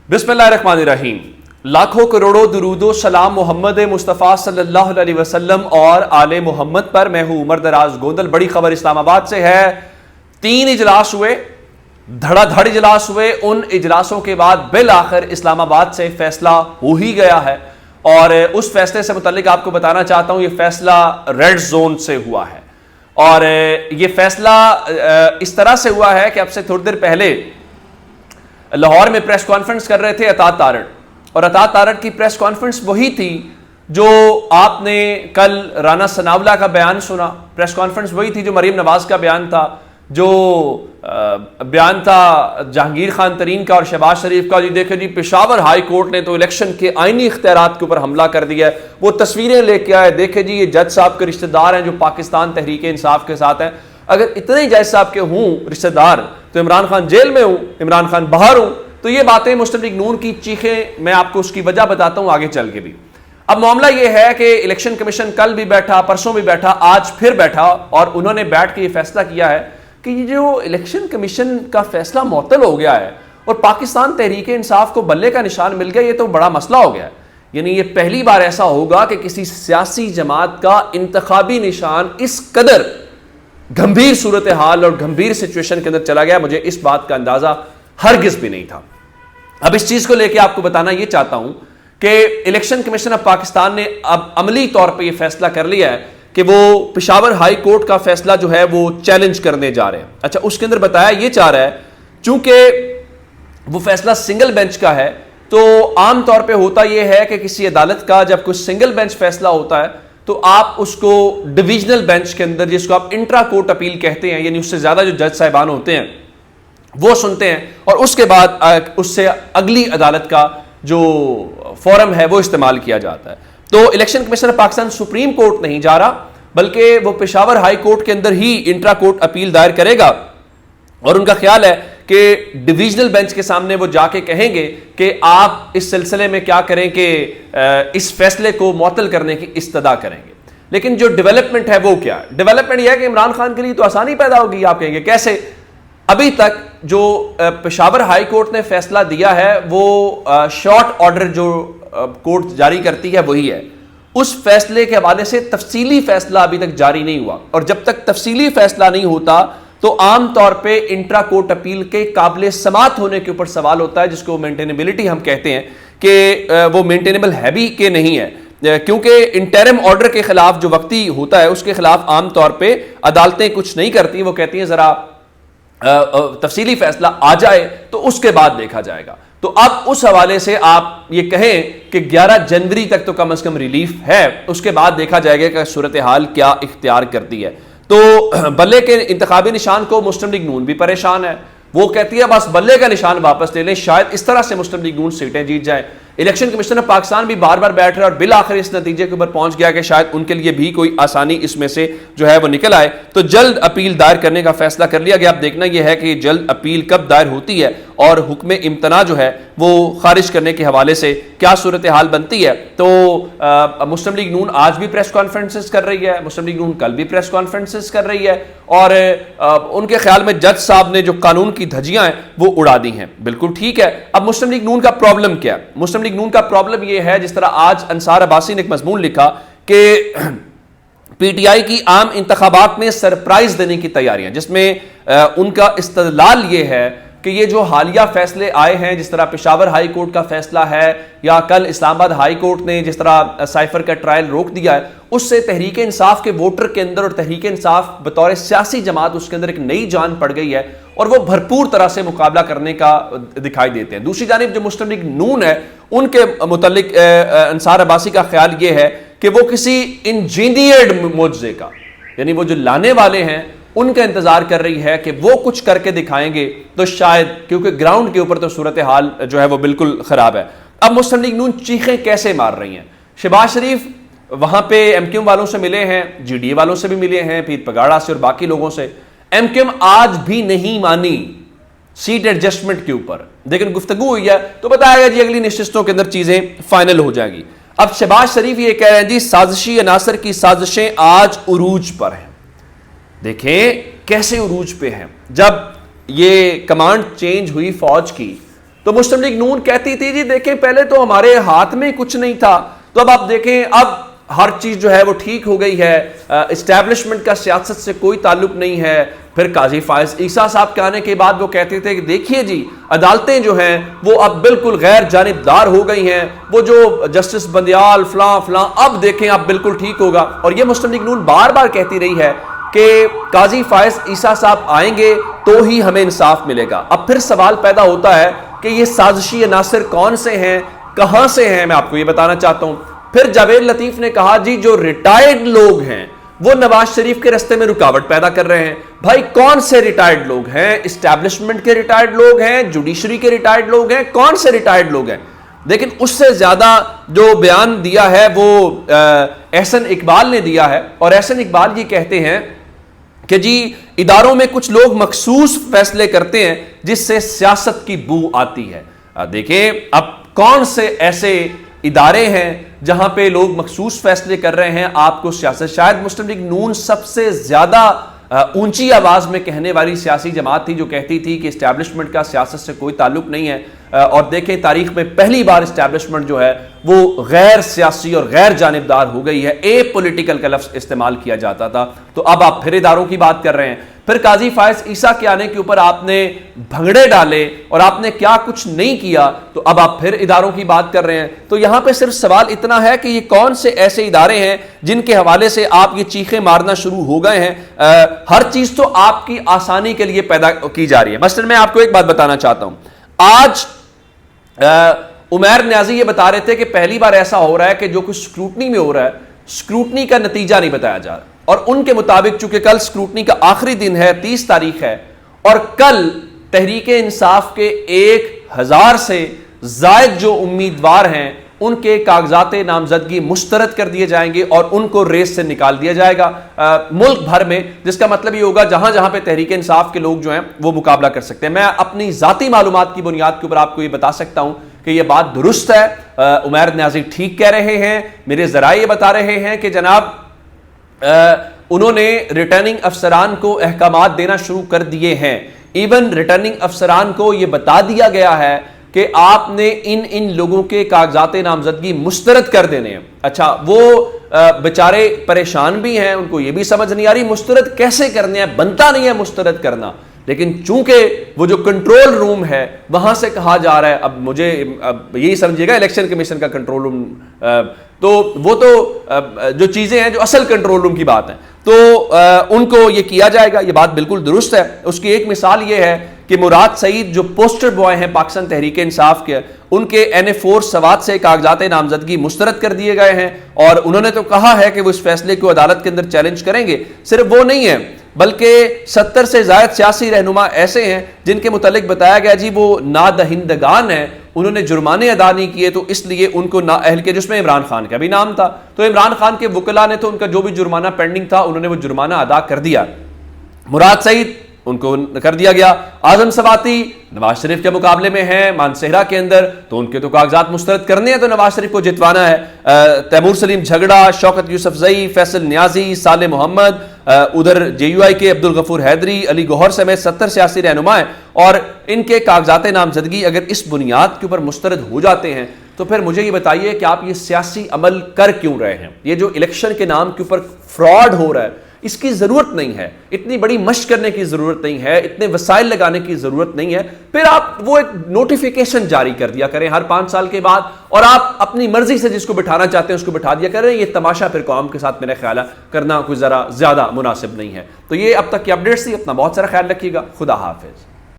बिस्मिल्लाहिर्रहमानिर्रहीम। लाखों करोड़ों दुरूदो सलाम मोहम्मद मुस्तफ़ा सल्लल्लाहु अलैहि वसल्लम और आले मोहम्मद पर। मैं हूँ उमर दराज गोंदल। बड़ी खबर इस्लामाबाद से है। 3 इजलास हुए, धड़ाधड़ इजलास हुए। उन इजलासों के बाद बिल आखिर इस्लामाबाद से फैसला हो ही गया है और उस फैसले से मुतल्लिक आपको बताना चाहता हूँ, ये फैसला रेड जोन से हुआ है और ये फैसला इस तरह से हुआ है कि अब से थोड़ी देर पहले लाहौर में प्रेस कॉन्फ्रेंस कर रहे थे अता तारड़, और अता तारड़ की प्रेस कॉन्फ्रेंस वही थी जो आपने कल राना सनाउल्लाह का बयान सुना। प्रेस कॉन्फ्रेंस वही थी जो मरीम नवाज का बयान था, जो बयान था जहांगीर खान तरीन का और शहबाज शरीफ का। जी देखे जी, पेशावर हाई कोर्ट ने तो इलेक्शन के आईनी इख्तियारात के ऊपर हमला कर दिया है। वो तस्वीरें लेके आए, देखे जी ये जज साहब के रिश्तेदार हैं जो पाकिस्तान तहरीक इंसाफ के साथ हैं। अगर इतने ही जज साहब के हूँ रिश्तेदार तो इमरान खान जेल में हूँ, इमरान खान बाहर हूँ। तो ये बातें मुस्लिम लीग नून की चीखें, मैं आपको उसकी वजह बताता हूँ आगे चल के भी। अब मामला ये है कि इलेक्शन कमीशन कल भी बैठा, परसों भी बैठा, आज फिर बैठा और उन्होंने बैठ के ये फैसला किया है कि ये जो इलेक्शन कमीशन का फैसला मुअत्तल हो गया है और पाकिस्तान तहरीक इंसाफ को बल्ले का निशान मिल गया, ये तो बड़ा मसला हो गया है। यानी ये पहली बार ऐसा होगा कि किसी सियासी जमात का इंतखाबी निशान इस कदर गंभीर सूरत हाल और गंभीर सिचुएशन के अंदर चला गया। मुझे इस बात का अंदाजा हरगिज भी नहीं था। अब इस चीज को लेकर आपको बताना यह चाहता हूं कि इलेक्शन कमीशन ऑफ पाकिस्तान ने अब अमली तौर पे यह फैसला कर लिया है कि वो पेशावर हाई कोर्ट का फैसला जो है वो चैलेंज करने जा रहे हैं। अच्छा, उसके अंदर बताया यह चाह रहा है चूंकि वो फैसला सिंगल बेंच का है, तो आम तौर पे होता यह है कि किसी अदालत का जब कोई सिंगल बेंच फैसला होता है तो आप उसको डिविजनल बेंच के अंदर, जिसको आप इंट्रा कोर्ट अपील कहते हैं, यानी उससे ज्यादा जो जज साहिबान होते हैं वो सुनते हैं और उसके बाद उससे अगली अदालत का जो फोरम है वो इस्तेमाल किया जाता है। तो election commission of Pakistan supreme court नहीं जा रहा, बल्कि वो पेशावर हाई कोर्ट के अंदर ही इंट्रा कोर्ट अपील दायर करेगा और उनका ख्याल है कि डिविजनल बेंच के सामने वो जाके कहेंगे कि आप इस सिलसिले में क्या करें कि इस फैसले को मुअत्तल करने की इस्तदा करेंगे। लेकिन जो डेवलपमेंट है वो क्या है? डेवलपमेंट यह है कि इमरान खान के लिए तो आसानी पैदा होगी। आप कहेंगे कैसे? अभी तक जो पेशावर हाई कोर्ट ने फैसला दिया है वो शॉर्ट ऑर्डर जो कोर्ट जारी करती है वही है। उस फैसले के हवाले से तफसीली फैसला अभी तक जारी नहीं हुआ और जब तक तफसीली फैसला नहीं होता तो आम तौर पे इंट्रा कोर्ट अपील के काबिल समात होने के ऊपर सवाल होता है, जिसको मेंटेनेबिलिटी हम कहते हैं कि वो मेंटेनेबल है भी कि नहीं है, क्योंकि इंटरिम ऑर्डर के खिलाफ जो वक्ती होता है उसके खिलाफ आम तौर पे अदालतें कुछ नहीं करती। वो कहती हैं जरा तफसीली फैसला आ जाए तो उसके बाद देखा जाएगा। तो अब उस हवाले से आप ये कहें कि 11 जनवरी तक तो कम से कम रिलीफ है, उसके बाद देखा जाएगा कि सूरत हाल क्या इख्तियार करती है। तो बल्ले के इंतखाबी निशान को मुस्लिम लीग नून भी परेशान है। वो कहती है बस बल्ले का निशान वापस ले लें, शायद इस तरह से मुस्लिम लीग नून सीटें जीत जाए। इलेक्शन कमीशन ऑफ पाकिस्तान भी बार बार बैठ रहा है और बिल आखिर इस नतीजे के ऊपर पहुंच गया कि शायद उनके लिए भी कोई आसानी इसमें से जो है वो निकल आए, तो जल्द अपील दायर करने का फैसला कर लिया गया। अब देखना यह है कि जल्द अपील कब दायर होती है और हुक्म इम्तना जो है वो खारिज करने के हवाले से क्या सूरत हाल बनती है। तो मुस्लिम लीग नून आज भी प्रेस कॉन्फ्रेंसेस कर रही है, मुस्लिम लीग नून कल भी प्रेस कॉन्फ्रेंसेस कर रही है और उनके ख्याल में जज साहब ने जो कानून की धज्जियां हैं वो उड़ा दी हैं। बिल्कुल ठीक है। अब मुस्लिम लीग नून का प्रॉब्लम क्या है? मुस्लिम लीग नून का प्रॉब्लम यह है, जिस तरह आज अंसार अब्बासी ने एक मजमून लिखा कि पीटीआई की आम इंतखाबात में सरप्राइज देने की तैयारियां, जिसमें उनका इस्तदलाल यह है कि ये जो हालिया फैसले आए हैं, जिस तरह पेशावर हाई कोर्ट का फैसला है या कल इस्लामाबाद हाई कोर्ट ने जिस तरह साइफर का ट्रायल रोक दिया है, उससे तहरीक इंसाफ के वोटर के अंदर और तहरीक इंसाफ बतौर सियासी जमात उसके अंदर एक नई जान पड़ गई है और वो भरपूर तरह से मुकाबला करने का दिखाई देते हैं। दूसरी जानिब जो मुस्लिम लीग नून है उनके मुतल्लिक अंसार अब्बासी का ख्याल ये है कि वो किसी इंजीनियर्ड मुआवजे का, यानी वो जो लाने वाले हैं उनका इंतजार कर रही है कि वो कुछ करके दिखाएंगे तो शायद, क्योंकि ग्राउंड के ऊपर तो सूरत हाल जो है वो बिल्कुल खराब है। अब मुस्लिम लीग नून चीखें कैसे मार रही हैं? शहबाज शरीफ वहां पे एमक्यूएम वालों से मिले हैं, जीडीए वालों से भी मिले हैं, पीर पगाड़ा से और बाकी लोगों से। एमक्यूएम आज भी नहीं मानी सीट एडजस्टमेंट के ऊपर, लेकिन गुफ्तगू हुई है तो बताया जी अगली नशिस्तों के अंदर चीजें फाइनल हो जाएगी। अब शहबाज शरीफ ये कह रहे हैं जी साजिशी अनासर की साजिशें आज उरूज पर हैं। देखें कैसे उरूज पे हैं। जब ये कमांड चेंज हुई फौज की تو مسلم لیگ نون کہتی تھی جی دیکھیں پہلے تو ہمارے ہاتھ میں کچھ نہیں تھا، تو اب آپ دیکھیں اب ہر چیز جو ہے وہ ٹھیک ہو گئی ہے، اسٹیبلشمنٹ کا سیاست سے کوئی تعلق نہیں ہے۔ پھر قاضی فائز عیسیٰ صاحب کے آنے کے بعد وہ کہتے تھے کہ دیکھیے جی عدالتیں جو ہیں وہ اب بالکل غیر جانبدار ہو گئی ہیں، وہ جو جسٹس بندیال فلاں فلاں اب دیکھیں اب بالکل ٹھیک ہوگا۔ اور یہ مسلم لیگ نون بار بار کہتی رہی ہے کہ قاضی فائز عیسیٰ صاحب آئیں گے تو ہی ہمیں انصاف ملے گا۔ اب پھر سوال پیدا ہوتا ہے کہ یہ سازشی عناصر کون سے ہیں، کہاں سے ہیں، میں آپ کو یہ بتانا چاہتا ہوں۔ پھر جاوید لطیف نے کہا جی جو ریٹائرڈ لوگ ہیں وہ نواز شریف کے رستے میں رکاوٹ پیدا کر رہے ہیں۔ بھائی کون سے ریٹائرڈ لوگ ہیں؟ اسٹیبلشمنٹ کے ریٹائرڈ لوگ ہیں، جوڈیشری کے ریٹائرڈ لوگ ہیں، کون سے ریٹائرڈ لوگ ہیں؟ لیکن اس سے زیادہ جو بیان دیا ہے وہ احسن اقبال نے دیا ہے، اور احسن اقبال یہ کہتے ہیں کہ جی اداروں میں کچھ لوگ مخصوص فیصلے کرتے ہیں جس سے سیاست کی بو آتی ہے۔ دیکھیں اب کون سے ایسے ادارے ہیں جہاں پہ لوگ مخصوص فیصلے کر رہے ہیں آپ کو سیاست، شاید مسلم لیگ نون سب سے زیادہ اونچی آواز میں کہنے والی سیاسی جماعت تھی جو کہتی تھی کہ اسٹیبلشمنٹ کا سیاست سے کوئی تعلق نہیں ہے، اور دیکھیں تاریخ میں پہلی بار اسٹیبلشمنٹ جو ہے وہ غیر سیاسی اور غیر جانبدار ہو گئی ہے، اے پولیٹیکل کا لفظ استعمال کیا جاتا تھا، تو اب آپ پھر اداروں کی بات کر رہے ہیں۔ پھر قاضی فائز عیسیٰ کے آنے کے اوپر آپ نے بھنگڑے ڈالے اور آپ نے کیا کچھ نہیں کیا، تو اب آپ پھر اداروں کی بات کر رہے ہیں۔ تو یہاں پہ صرف سوال اتنا ہے کہ یہ کون سے ایسے ادارے ہیں جن کے حوالے سے آپ یہ چیخیں مارنا شروع ہو گئے ہیں؟ ہر چیز تو آپ کی آسانی کے لیے پیدا کی جا رہی ہے۔ مثلا میں آپ کو ایک بات بتانا چاہتا ہوں، آج عمیر نیازی یہ بتا رہے تھے کہ پہلی بار ایسا ہو رہا ہے کہ جو کچھ سکروٹنی میں ہو رہا ہے سکروٹنی کا نتیجہ نہیں بتایا جا رہا، اور ان کے مطابق چونکہ کل سکروٹنی کا آخری دن ہے، 30 تاریخ ہے، اور کل تحریک انصاف کے 1000 سے زائد جو امیدوار ہیں ان کے کاغذات نامزدگی مسترد کر دیے جائیں گے اور ان کو ریس سے نکال دیا جائے گا ملک بھر میں، جس کا مطلب یہ ہوگا جہاں جہاں پہ تحریک انصاف کے لوگ جو ہیں وہ مقابلہ کر سکتے ہیں۔ میں اپنی ذاتی معلومات کی بنیاد کے اوپر آپ کو یہ بتا سکتا ہوں کہ یہ بات درست ہے، عمیر نیازی ٹھیک کہہ رہے ہیں، میرے ذرائع یہ بتا رہے ہیں کہ جناب انہوں نے ریٹرننگ افسران کو احکامات دینا شروع کر دیے ہیں، ایون ریٹرننگ افسران کو یہ بتا دیا گیا ہے کہ آپ نے ان لوگوں کے کاغذات نامزدگی مسترد کر دینے ہیں۔ اچھا وہ بیچارے پریشان بھی ہیں، ان کو یہ بھی سمجھ نہیں آ رہی مسترد کیسے کرنے ہیں، بنتا نہیں ہے مسترد کرنا، لیکن چونکہ وہ جو کنٹرول روم ہے وہاں سے کہا جا رہا ہے، اب مجھے یہی سمجھیے گا الیکشن کمیشن کا کنٹرول روم، تو وہ تو جو چیزیں ہیں جو اصل کنٹرول روم کی بات ہے، تو ان کو یہ کیا جائے گا، یہ بات بالکل درست ہے۔ اس کی ایک مثال یہ ہے کہ مراد سعید جو پوسٹر بوائے ہیں پاکستان تحریک انصاف کے، ان کے NA4 سوات سے کاغذات نامزدگی مسترد کر دیے گئے ہیں، اور انہوں نے تو کہا ہے کہ وہ اس فیصلے کو عدالت کے اندر چیلنج کریں گے۔ صرف وہ نہیں ہے بلکہ 70 سے زائد سیاسی رہنما ایسے ہیں جن کے متعلق بتایا گیا جی وہ نادہندگان ہیں، انہوں نے جرمانے ادا نہیں کیے تو اس لیے ان کو نااہل کے، جس میں عمران خان کا بھی نام تھا، تو عمران خان کے وکلاء نے تو ان کا جو بھی جرمانہ پینڈنگ تھا انہوں نے وہ جرمانہ ادا کر دیا۔ مراد سعید ان کو کر دیا گیا، اعظم سواتی نواز شریف کے مقابلے میں ہیں مانسہرہ کے اندر، تو ان کے تو کاغذات مسترد کرنے ہیں، تو نواز شریف کو جتوانا ہے۔ تیمور سلیم جھگڑا، شوکت یوسف زئی، فیصل نیازی، صالح محمد، ادھر JUI کے عبد الغفور حیدری، علی گوہر سمیت 70 سیاسی رہنما ہیں، اور ان کے کاغذات نامزدگی اگر اس بنیاد کے اوپر مسترد ہو جاتے ہیں تو پھر مجھے یہ بتائیے کہ آپ یہ سیاسی عمل کر کیوں رہے ہیں؟ یہ جو الیکشن کے نام کے اوپر فراڈ ہو رہا ہے اس کی ضرورت نہیں ہے، اتنی بڑی مشق کرنے کی ضرورت نہیں ہے، اتنے وسائل لگانے کی ضرورت نہیں ہے، پھر آپ وہ ایک نوٹیفیکیشن جاری کر دیا کریں ہر 5 سال کے بعد، اور آپ اپنی مرضی سے جس کو بٹھانا چاہتے ہیں اس کو بٹھا دیا کریں۔ یہ تماشا پھر قوم کے ساتھ میرا خیال ہے کرنا کوئی ذرا زیادہ مناسب نہیں ہے۔ تو یہ اب تک کی اپڈیٹس تھی، اپنا بہت سارا خیال رکھیے گا، خدا حافظ۔